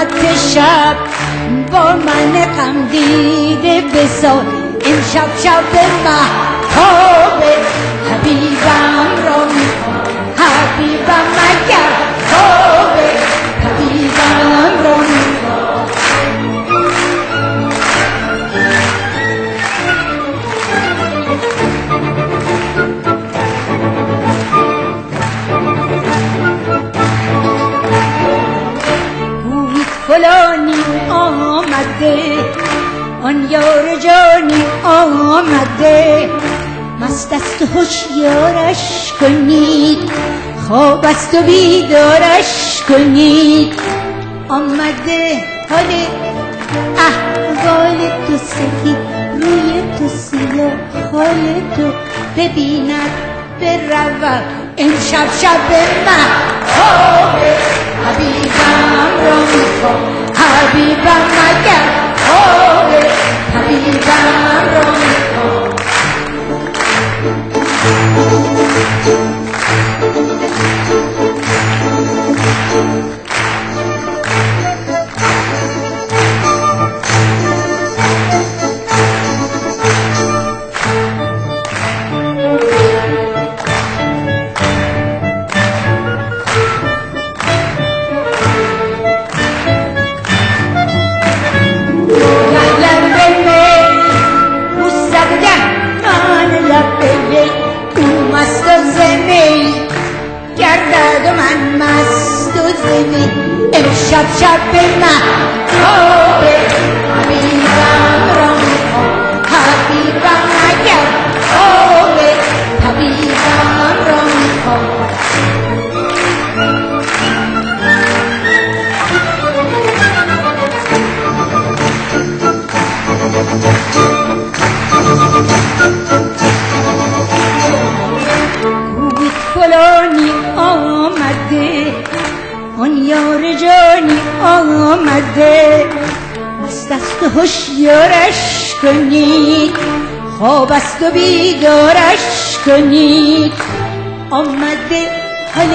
ظلمت شب با من غم دیده بساز امشب شب مهتاب حبیبم را میخوام حبیبم مگر خواب حبیبم را میخوام فلانی آمده آن یار جانی آمده مست است و هوشیارش کنید خواب است و بیدارش کنید آمده حال احوال تو سفید روی تو سیاه حال تو ببیند برود امشب شب مهتاب حبیبم را میخوام حبیبم مگر خواب حبیبم را میخوام امشب شب مهتاب حبیبم را میخوام حبیبم مگر خواب حبیبم را میخوام گوید فلانی آمده آن یار جانی آمده مست است و هوشیارش کنید خواب است و بیدارش کنید آمده حال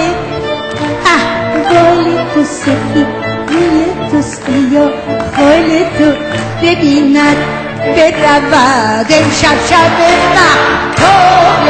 احوال تو سفید روی تو سیاه حال تو ببیند برود امشب شب مهتاب